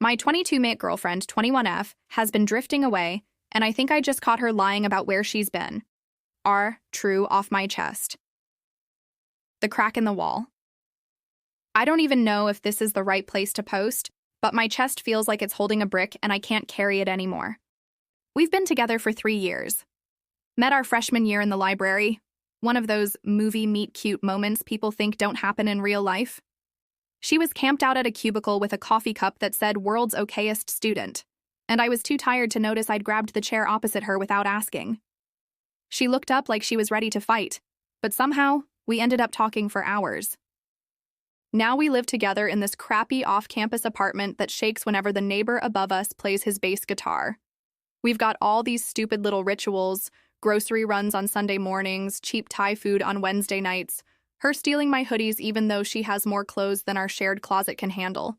My 22-mate girlfriend, 21F, has been drifting away, and I think I just caught her lying about where she's been. R. True off my chest. The crack in the wall. I don't even know if this is the right place to post, but my chest feels like it's holding a brick and I can't carry it anymore. We've been together for 3 years. Met our freshman year in the library, one of those movie meet cute moments people think don't happen in real life. She was camped out at a cubicle with a coffee cup that said world's okayest student, and I was too tired to notice I'd grabbed the chair opposite her without asking. She looked up like she was ready to fight, but somehow we ended up talking for hours. Now we live together in this crappy off-campus apartment that shakes whenever the neighbor above us plays his bass guitar. We've got all these stupid little rituals, grocery runs on Sunday mornings, cheap Thai food on Wednesday nights, her stealing my hoodies even though she has more clothes than our shared closet can handle.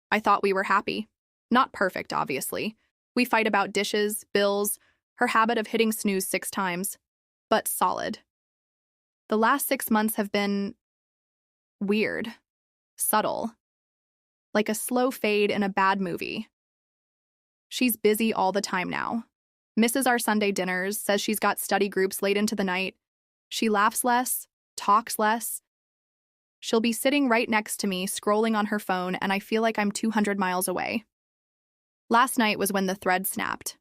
I thought we were happy. Not perfect, obviously. We fight about dishes, bills, her habit of hitting snooze 6 times, but solid. The last 6 months have been weird, subtle, like a slow fade in a bad movie. She's busy all the time now. Misses our Sunday dinners, says she's got study groups late into the night. She laughs less, talks less. She'll be sitting right next to me, scrolling on her phone, and I feel like I'm 200 miles away. Last night was when the thread snapped.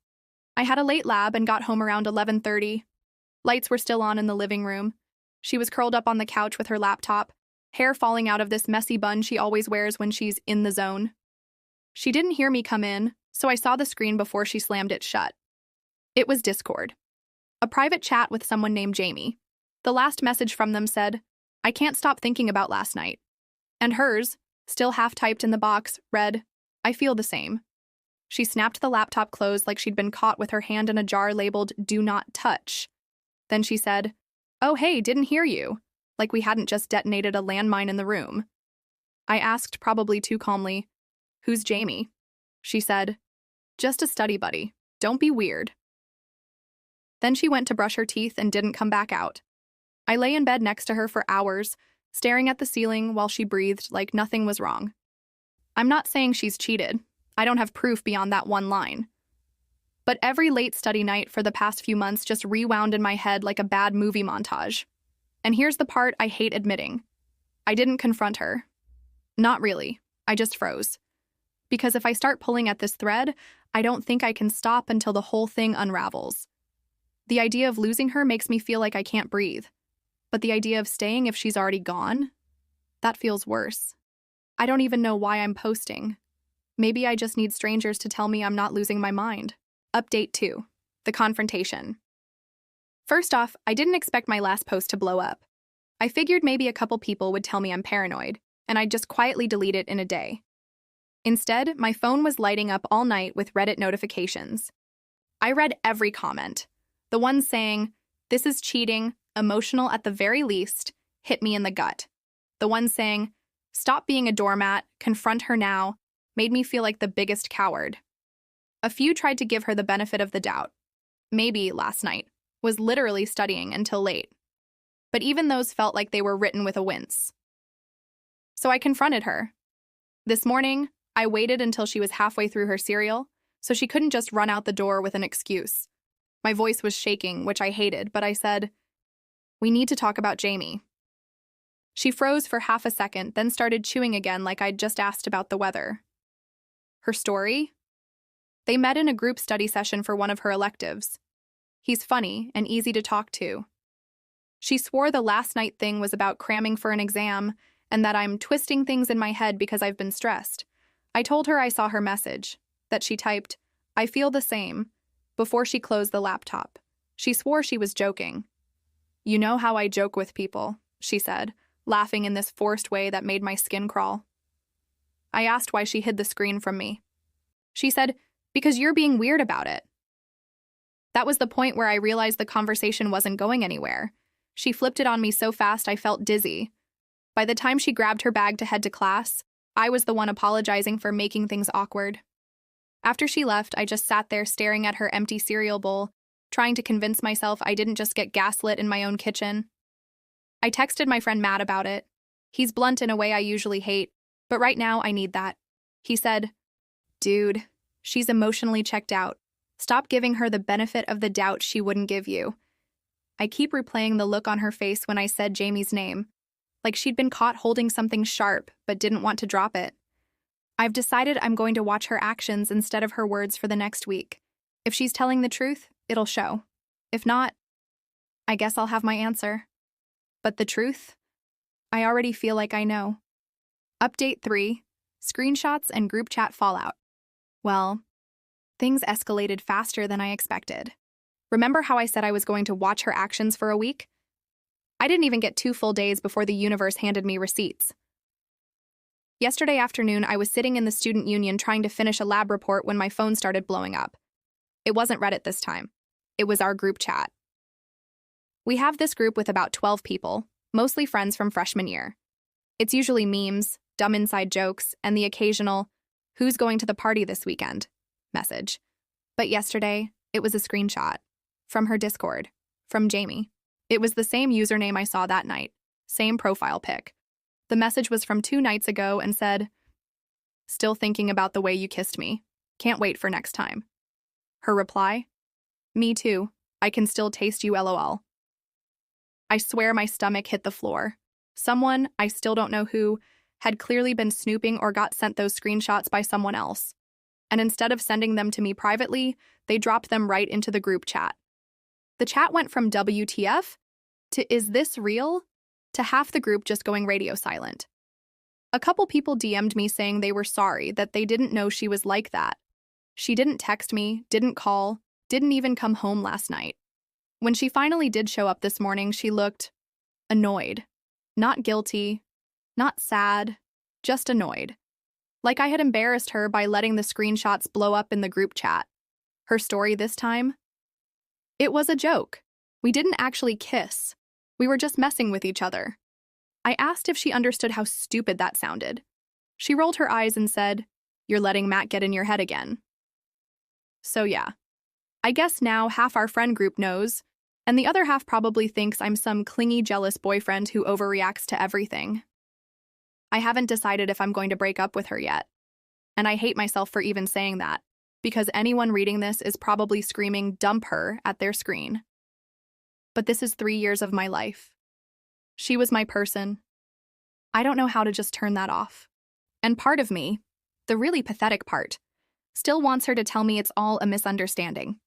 I had a late lab and got home around 11:30. Lights were still on in the living room. She was curled up on the couch with her laptop, hair falling out of this messy bun she always wears when she's in the zone. She didn't hear me come in, so I saw the screen before she slammed it shut. It was Discord. A private chat with someone named Jamie. The last message from them said, "I can't stop thinking about last night." And hers, still half-typed in the box, read, "I feel the same." She snapped the laptop closed like she'd been caught with her hand in a jar labeled, "Do not touch." Then she said, "Oh hey, didn't hear you," like we hadn't just detonated a landmine in the room. I asked, probably too calmly, "Who's Jamie?" She said, "Just a study buddy. Don't be weird." Then she went to brush her teeth and didn't come back out. I lay in bed next to her for hours, staring at the ceiling while she breathed like nothing was wrong. I'm not saying she's cheated. I don't have proof beyond that one line. But every late study night for the past few months just rewound in my head like a bad movie montage. And here's the part I hate admitting. I didn't confront her. Not really. I just froze. Because if I start pulling at this thread, I don't think I can stop until the whole thing unravels. The idea of losing her makes me feel like I can't breathe. But the idea of staying if she's already gone? That feels worse. I don't even know why I'm posting. Maybe I just need strangers to tell me I'm not losing my mind. Update 2. The confrontation. First off, I didn't expect my last post to blow up. I figured maybe a couple people would tell me I'm paranoid, and I'd just quietly delete it in a day. Instead, my phone was lighting up all night with Reddit notifications. I read every comment. The ones saying, "This is cheating, emotional at the very least, hit me in the gut." The ones saying, "Stop being a doormat, confront her now," made me feel like the biggest coward. A few tried to give her the benefit of the doubt. Maybe, last night, was literally studying until late. But even those felt like they were written with a wince. So I confronted her. This morning, I waited until she was halfway through her cereal, so she couldn't just run out the door with an excuse. My voice was shaking, which I hated, but I said, "We need to talk about Jamie." She froze for half a second, then started chewing again like I'd just asked about the weather. Her story? They met in a group study session for one of her electives. He's funny and easy to talk to. She swore the last night thing was about cramming for an exam and that I'm twisting things in my head because I've been stressed. I told her I saw her message, that she typed, "I feel the same," before she closed the laptop. She swore she was joking. "You know how I joke with people," she said, laughing in this forced way that made my skin crawl. I asked why she hid the screen from me. She said, "Because you're being weird about it." That was the point where I realized the conversation wasn't going anywhere. She flipped it on me so fast I felt dizzy. By the time she grabbed her bag to head to class, I was the one apologizing for making things awkward. After she left, I just sat there staring at her empty cereal bowl, trying to convince myself I didn't just get gaslit in my own kitchen. I texted my friend Matt about it. He's blunt in a way I usually hate, but right now I need that. He said, Dude, she's emotionally checked out. Stop giving her the benefit of the doubt she wouldn't give you. I keep replaying the look on her face when I said Jamie's name, like she'd been caught holding something sharp but didn't want to drop it. I've decided I'm going to watch her actions instead of her words for the next week. If she's telling the truth, it'll show. If not, I guess I'll have my answer. But the truth? I already feel like I know. Update 3. Screenshots and group chat fallout. Well, things escalated faster than I expected. Remember how I said I was going to watch her actions for a week? I didn't even get 2 full days before the universe handed me receipts. Yesterday afternoon, I was sitting in the student union trying to finish a lab report when my phone started blowing up. It wasn't Reddit this time. It was our group chat. We have this group with about 12 people, mostly friends from freshman year. It's usually memes, dumb inside jokes, and the occasional, "Who's going to the party this weekend?" message. But yesterday, it was a screenshot. From her Discord. From Jamie. It was the same username I saw that night. Same profile pic. The message was from 2 nights ago and said, "Still thinking about the way you kissed me. Can't wait for next time." Her reply? "Me too. I can still taste you, lol." I swear my stomach hit the floor. Someone, I still don't know who, had clearly been snooping or got sent those screenshots by someone else. And instead of sending them to me privately, they dropped them right into the group chat. The chat went from WTF to "Is this real?" to half the group just going radio silent. A couple people DM'd me saying they were sorry, that they didn't know she was like that. She didn't text me, didn't call, didn't even come home last night. When she finally did show up this morning, she looked annoyed. Not guilty, not sad, just annoyed. Like I had embarrassed her by letting the screenshots blow up in the group chat. Her story this time? It was a joke. We didn't actually kiss. We were just messing with each other. I asked if she understood how stupid that sounded. She rolled her eyes and said, "You're letting Matt get in your head again." So yeah. I guess now half our friend group knows, and the other half probably thinks I'm some clingy, jealous boyfriend who overreacts to everything. I haven't decided if I'm going to break up with her yet. And I hate myself for even saying that, because anyone reading this is probably screaming "dump her" at their screen. But this is 3 years of my life. She was my person. I don't know how to just turn that off. And part of me, the really pathetic part, still wants her to tell me it's all a misunderstanding.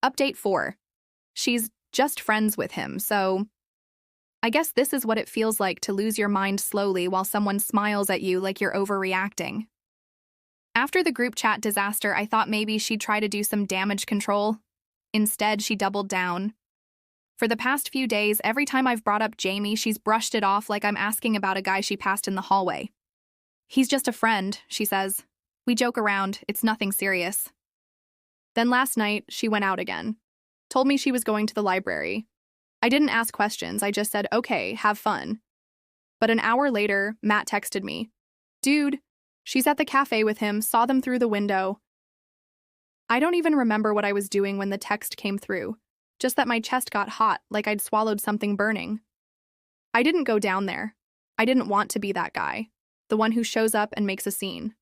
Update 4. She's just friends with him, so I guess this is what it feels like to lose your mind slowly while someone smiles at you like you're overreacting. After the group chat disaster, I thought maybe she'd try to do some damage control. Instead, she doubled down. For the past few days, every time I've brought up Jamie, she's brushed it off like I'm asking about a guy she passed in the hallway. "He's just a friend," she says. "We joke around, it's nothing serious." Then last night, she went out again. Told me she was going to the library. I didn't ask questions, I just said, "Okay, have fun." But an hour later, Matt texted me. "Dude, she's at the cafe with him, saw them through the window." I don't even remember what I was doing when the text came through, just that my chest got hot like I'd swallowed something burning. I didn't go down there. I didn't want to be that guy, the one who shows up and makes a scene.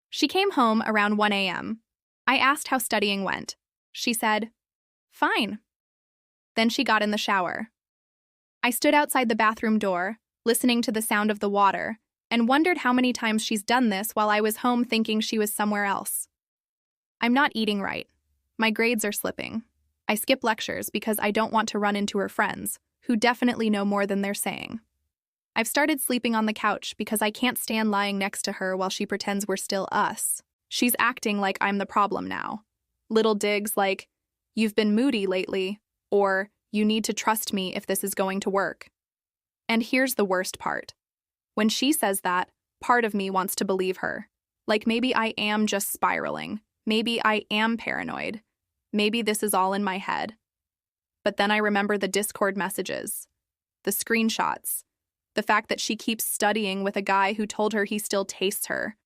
She came home around 1 a.m. I asked how studying went. She said, "Fine." Then she got in the shower. I stood outside the bathroom door, listening to the sound of the water, and wondered how many times she's done this while I was home thinking she was somewhere else. I'm not eating right. My grades are slipping. I skip lectures because I don't want to run into her friends, who definitely know more than they're saying. I've started sleeping on the couch because I can't stand lying next to her while she pretends we're still us. She's acting like I'm the problem now. Little digs like, "You've been moody lately," or "You need to trust me if this is going to work." And here's the worst part. When she says that, part of me wants to believe her. Like maybe I am just spiraling. Maybe I am paranoid. Maybe this is all in my head. But then I remember the Discord messages, the screenshots, the fact that she keeps studying with a guy who told her he still tastes her.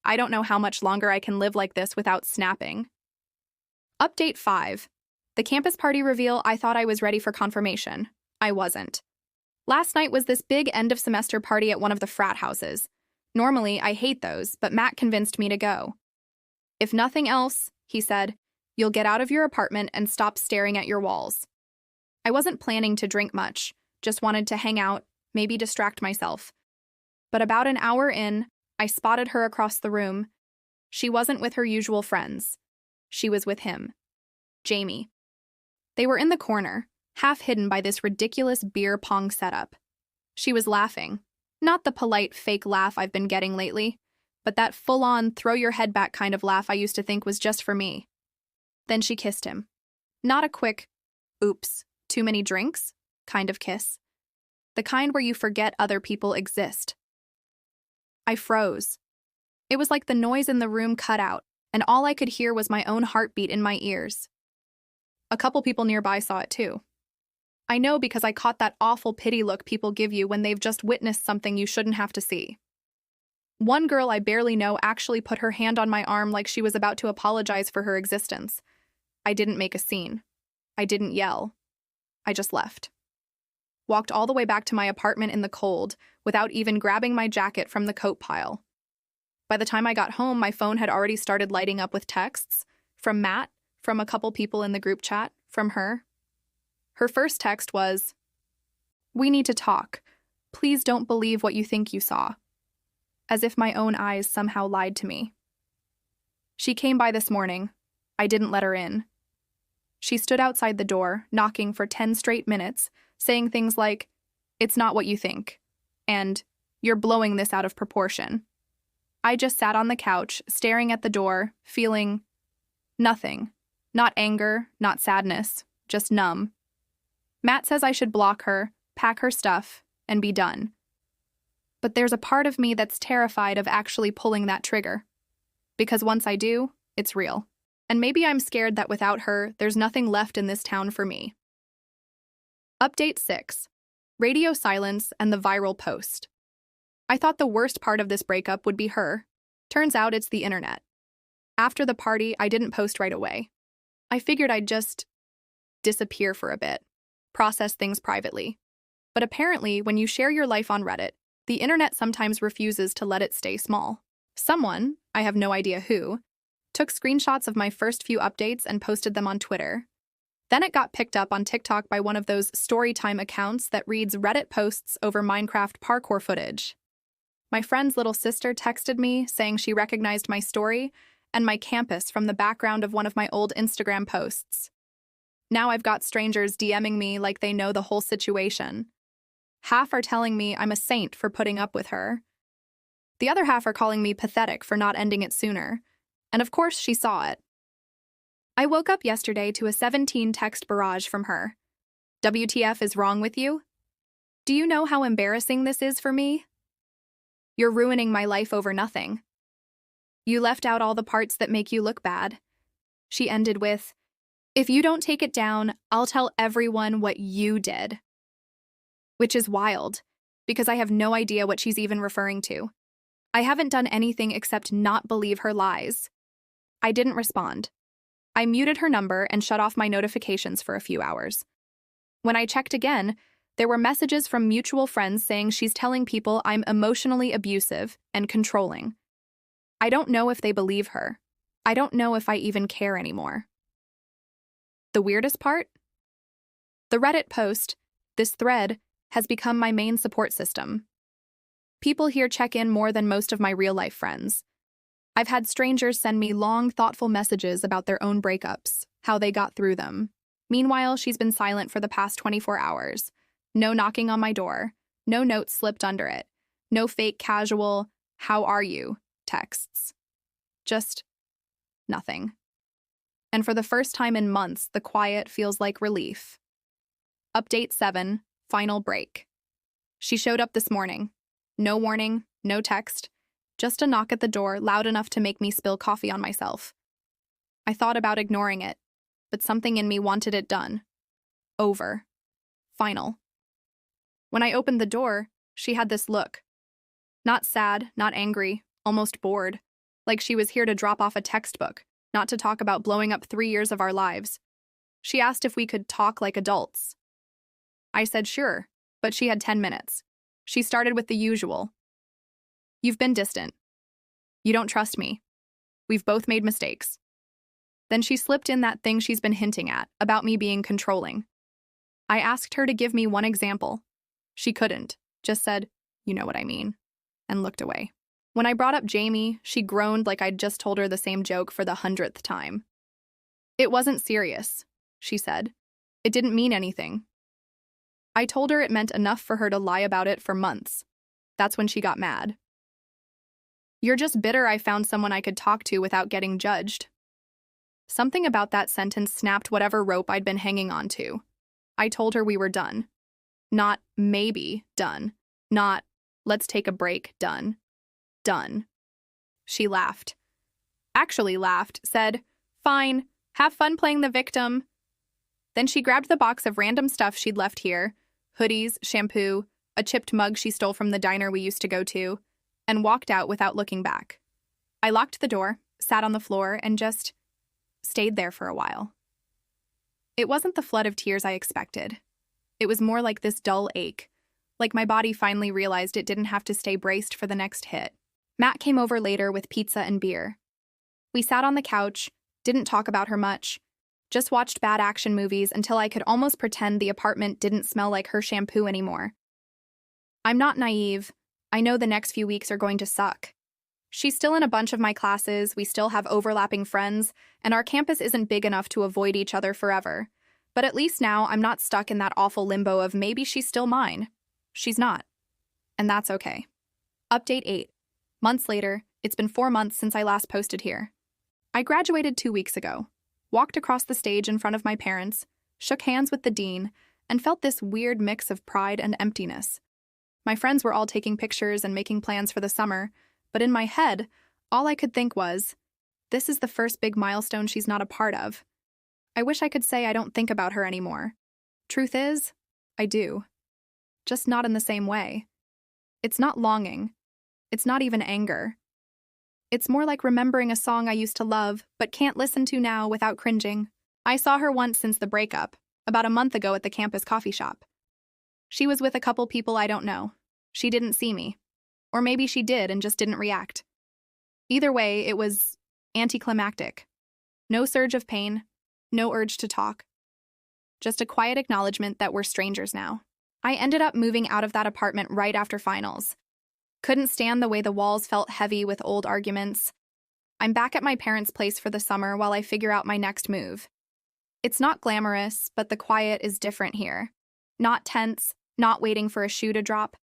I don't know how much longer I can live like this without snapping. Update 5. The campus party reveal. I thought I was ready for confirmation. I wasn't. Last night was this big end-of-semester party at one of the frat houses. Normally, I hate those, but Matt convinced me to go. If nothing else, he said, you'll get out of your apartment and stop staring at your walls. I wasn't planning to drink much, just wanted to hang out, maybe distract myself. But about an hour in, I spotted her across the room. She wasn't with her usual friends. She was with him, Jamie. They were in the corner, half hidden by this ridiculous beer pong setup. She was laughing. Not the polite fake laugh I've been getting lately, but that full-on throw-your-head-back kind of laugh I used to think was just for me. Then she kissed him. Not a quick, oops, too many drinks kind of kiss. The kind where you forget other people exist. I froze. It was like the noise in the room cut out, and all I could hear was my own heartbeat in my ears. A couple people nearby saw it too. I know because I caught that awful pity look people give you when they've just witnessed something you shouldn't have to see. One girl I barely know actually put her hand on my arm like she was about to apologize for her existence. I didn't make a scene. I didn't yell. I just left. Walked all the way back to my apartment in the cold without even grabbing my jacket from the coat pile. By the time I got home, my phone had already started lighting up with texts from Matt, from a couple people in the group chat, from her. Her first text was, "We need to talk. Please don't believe what you think you saw." As if my own eyes somehow lied to me. She came by this morning. I didn't let her in. She stood outside the door, knocking for 10 straight minutes, saying things like, "It's not what you think," and "You're blowing this out of proportion." I just sat on the couch, staring at the door, feeling nothing. Not anger, not sadness, just numb. Matt says I should block her, pack her stuff, and be done. But there's a part of me that's terrified of actually pulling that trigger. Because once I do, it's real. And maybe I'm scared that without her, there's nothing left in this town for me. Update 6. Radio silence and the viral post. I thought the worst part of this breakup would be her. Turns out it's the internet. After the party, I didn't post right away. I figured I'd just disappear for a bit, process things privately. But apparently, when you share your life on Reddit, the internet sometimes refuses to let it stay small. Someone, I have no idea who, took screenshots of my first few updates and posted them on Twitter. Then it got picked up on TikTok by one of those storytime accounts that reads Reddit posts over Minecraft parkour footage. My friend's little sister texted me saying she recognized my story and my campus from the background of one of my old Instagram posts. Now I've got strangers DMing me like they know the whole situation. Half are telling me I'm a saint for putting up with her. The other half are calling me pathetic for not ending it sooner. And of course she saw it. I woke up yesterday to a 17-text barrage from her. WTF is wrong with you? Do you know how embarrassing this is for me? You're ruining my life over nothing. You left out all the parts that make you look bad. She ended with, "If you don't take it down, I'll tell everyone what you did." Which is wild, because I have no idea what she's even referring to. I haven't done anything except not believe her lies. I didn't respond. I muted her number and shut off my notifications for a few hours. When I checked again, there were messages from mutual friends saying she's telling people I'm emotionally abusive and controlling. I don't know if they believe her. I don't know if I even care anymore. The weirdest part? The Reddit post, this thread, has become my main support system. People here check in more than most of my real-life friends. I've had strangers send me long, thoughtful messages about their own breakups, how they got through them. Meanwhile, she's been silent for the past 24 hours. No knocking on my door. No notes slipped under it. No fake casual, "How are you?" texts. Just nothing. And for the first time in months, the quiet feels like relief. Update 7. Final break. She showed up this morning. No warning, no text, just a knock at the door loud enough to make me spill coffee on myself. I thought about ignoring it, but something in me wanted it done. Over. Final. When I opened the door, she had this look. Not sad, not angry, almost bored, like she was here to drop off a textbook, not to talk about blowing up 3 years of our lives. She asked if we could talk like adults. I said sure, but she had 10 minutes. She started with the usual. You've been distant. You don't trust me. We've both made mistakes. Then she slipped in that thing she's been hinting at, about me being controlling. I asked her to give me one example. She couldn't, just said, "You know what I mean," and looked away. When I brought up Jamie, she groaned like I'd just told her the same joke for the 100th time. "It wasn't serious," she said. "It didn't mean anything." I told her it meant enough for her to lie about it for months. That's when she got mad. "You're just bitter I found someone I could talk to without getting judged." Something about that sentence snapped whatever rope I'd been hanging on to. I told her we were done. Not maybe done. Not let's take a break done. Done. She laughed. Actually laughed, said, "Fine, have fun playing the victim." Then she grabbed the box of random stuff she'd left here, hoodies, shampoo, a chipped mug she stole from the diner we used to go to, and walked out without looking back. I locked the door, sat on the floor, and just stayed there for a while. It wasn't the flood of tears I expected. It was more like this dull ache, like my body finally realized it didn't have to stay braced for the next hit. Matt came over later with pizza and beer. We sat on the couch, didn't talk about her much, just watched bad action movies until I could almost pretend the apartment didn't smell like her shampoo anymore. I'm not naive. I know the next few weeks are going to suck. She's still in a bunch of my classes, we still have overlapping friends, and our campus isn't big enough to avoid each other forever. But at least now I'm not stuck in that awful limbo of maybe she's still mine. She's not. And that's okay. Update 8. Months later, it's been 4 months since I last posted here. I graduated 2 weeks ago, walked across the stage in front of my parents, shook hands with the dean, and felt this weird mix of pride and emptiness. My friends were all taking pictures and making plans for the summer, but in my head, all I could think was, this is the first big milestone she's not a part of. I wish I could say I don't think about her anymore. Truth is, I do. Just not in the same way. It's not longing. It's not even anger. It's more like remembering a song I used to love, but can't listen to now without cringing. I saw her once since the breakup, about a month ago at the campus coffee shop. She was with a couple people I don't know. She didn't see me. Or maybe she did and just didn't react. Either way, it was anticlimactic. No surge of pain, no urge to talk. Just a quiet acknowledgement that we're strangers now. I ended up moving out of that apartment right after finals. Couldn't stand the way the walls felt heavy with old arguments. I'm back at my parents' place for the summer while I figure out my next move. It's not glamorous, but the quiet is different here. Not tense, not waiting for a shoe to drop.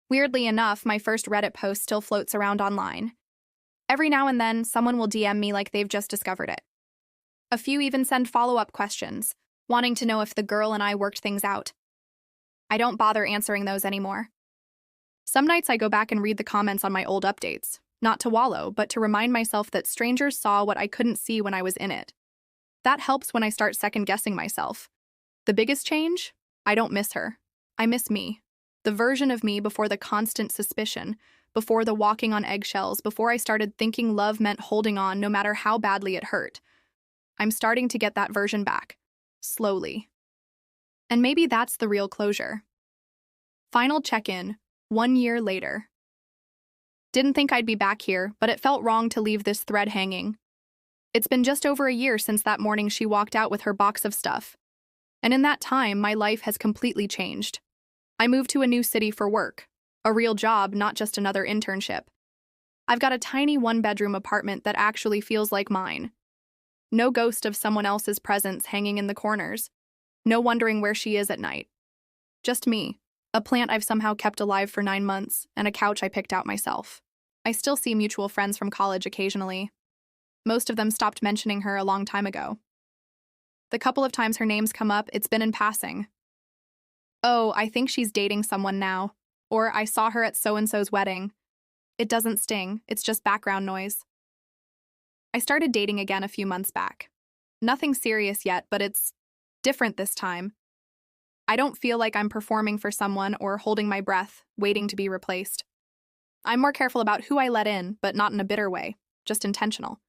Weirdly enough, my first Reddit post still floats around online. Every now and then, someone will DM me like they've just discovered it. A few even send follow-up questions, wanting to know if the girl and I worked things out. I don't bother answering those anymore. Some nights I go back and read the comments on my old updates, not to wallow, but to remind myself that strangers saw what I couldn't see when I was in it. That helps when I start second-guessing myself. The biggest change? I don't miss her. I miss me. The version of me before the constant suspicion, before the walking on eggshells, before I started thinking love meant holding on no matter how badly it hurt. I'm starting to get that version back. Slowly. And maybe that's the real closure. Final check-in, 1 year later. Didn't think I'd be back here, but it felt wrong to leave this thread hanging. It's been just over a year since that morning she walked out with her box of stuff. And in that time, my life has completely changed. I moved to a new city for work, a real job, not just another internship. I've got a tiny one-bedroom apartment that actually feels like mine. No ghost of someone else's presence hanging in the corners. No wondering where she is at night. Just me, a plant I've somehow kept alive for 9 months, and a couch I picked out myself. I still see mutual friends from college occasionally. Most of them stopped mentioning her a long time ago. The couple of times her name's come up, it's been in passing. Oh, I think she's dating someone now. Or I saw her at so-and-so's wedding. It doesn't sting, it's just background noise. I started dating again a few months back. Nothing serious yet, but it's different this time. I don't feel like I'm performing for someone or holding my breath, waiting to be replaced. I'm more careful about who I let in, but not in a bitter way, just intentional.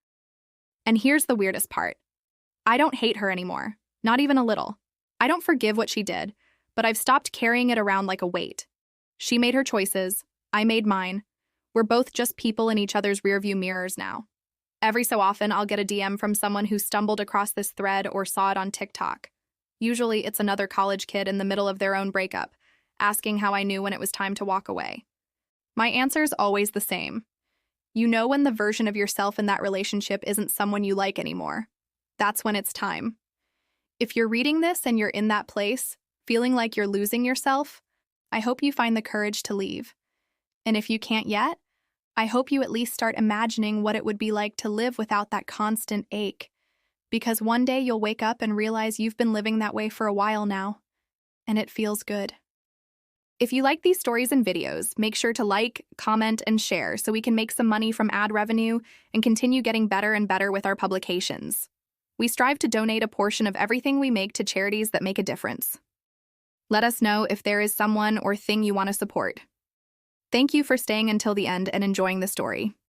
And here's the weirdest part. I don't hate her anymore, not even a little. I don't forgive what she did, but I've stopped carrying it around like a weight. She made her choices, I made mine. We're both just people in each other's rearview mirrors now. Every so often, I'll get a DM from someone who stumbled across this thread or saw it on TikTok. Usually, it's another college kid in the middle of their own breakup, asking how I knew when it was time to walk away. My answer's always the same. You know when the version of yourself in that relationship isn't someone you like anymore. That's when it's time. If you're reading this and you're in that place, feeling like you're losing yourself, I hope you find the courage to leave. And if you can't yet, I hope you at least start imagining what it would be like to live without that constant ache. Because one day you'll wake up and realize you've been living that way for a while now, and it feels good. If you like these stories and videos, make sure to like, comment, and share so we can make some money from ad revenue and continue getting better and better with our publications. We strive to donate a portion of everything we make to charities that make a difference. Let us know if there is someone or thing you want to support. Thank you for staying until the end and enjoying the story.